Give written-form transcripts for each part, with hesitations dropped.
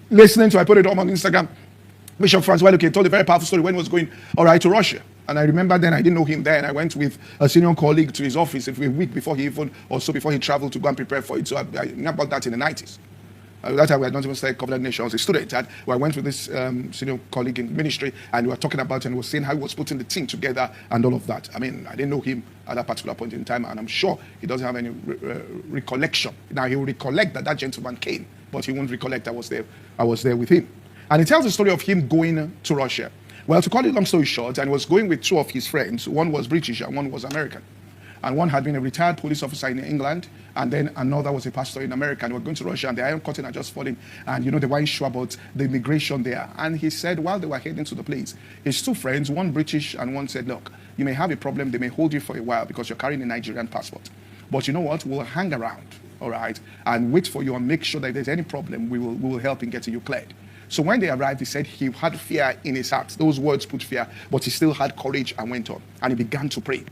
listening to, I put it on Instagram, Bishop Francis Wale Oke told a very powerful story when he was going, to Russia. And I remember then I didn't know him then. I went with a senior colleague to his office a week before before he traveled to go and prepare for it. So I knew about that in the 90s. That time we had not even started Covenant Nation. I was a student. I went with this senior colleague in ministry, and we were talking about it, and he was saying how he was putting the team together and all of that. I mean, I didn't know him at that particular point in time, and I'm sure he doesn't have any recollection. Now, he will recollect that gentleman came, but he won't recollect I was there with him. And he tells the story of him going to Russia. Well, to cut it long story short, and he was going with two of his friends. One was British and one was American. And one had been a retired police officer in England, and then another was a pastor in America. And they were going to Russia, and the Iron Curtain had just fallen. And, they weren't sure about the immigration there. And he said, while they were heading to the place, his two friends, one British and one said, look, you may have a problem. They may hold you for a while because you're carrying a Nigerian passport. But you know what? We'll hang around, all right, and wait for you and make sure that if there's any problem, we will help in getting you cleared. So when they arrived, he said he had fear in his heart. Those words put fear, but he still had courage and went on. And he began to pray.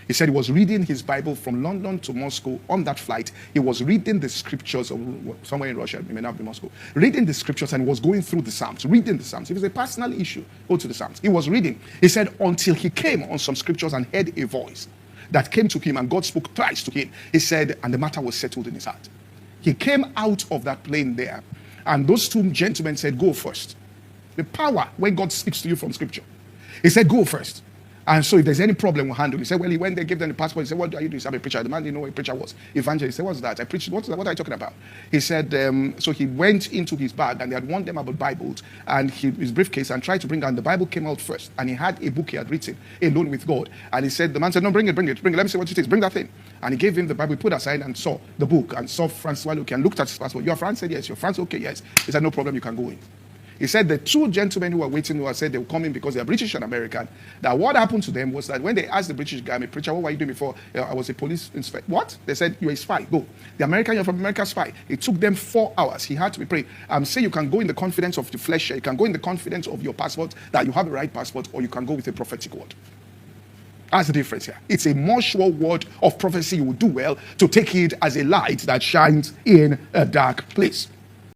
He said he was reading his Bible from London to Moscow on that flight. He was reading the scriptures of somewhere in Russia, it may not be Moscow, reading the scriptures, and he was going through the Psalms, reading the Psalms. If it's a personal issue, go to the Psalms. He was reading. He said until he came on some scriptures and heard a voice that came to him, and God spoke twice to him. He said, and the matter was settled in his heart. He came out of that plane there, and those two gentlemen said, go first. The power when God speaks to you from scripture. He said, go first. And so if there's any problem, we'll handle it. He said, well, he went there, gave them the passport. He said, what are you doing? He said, I'm a preacher. The man didn't know what a preacher was. Evangelist. He said, what's that? I preached. What are you talking about? He said, so he went into his bag, and they had warned them about Bibles and his briefcase, and tried to bring out. And the Bible came out first. And he had a book he had written, Alone with God. And he said, the man said, no, bring it. Let me see what it is. Bring that thing. And he gave him the Bible. He put aside and saw the book and saw Francis Wale Oke and looked at his passport. Your friend said, yes. Your Francis okay, yes. He said, no problem, you can go in. He said the two gentlemen who were waiting, who said they were coming because they are British and American, that what happened to them was that when they asked the British guy, I'm a preacher, what were you doing before? I was a police inspector. What? They said, you're a spy, go. The American, you're from America, spy. It took them 4 hours. He had to be praying. Say you can go in the confidence of the flesh, you can go in the confidence of your passport, that you have the right passport, or you can go with a prophetic word. That's the difference here. It's a more sure word of prophecy. You will do well to take it as a light that shines in a dark place.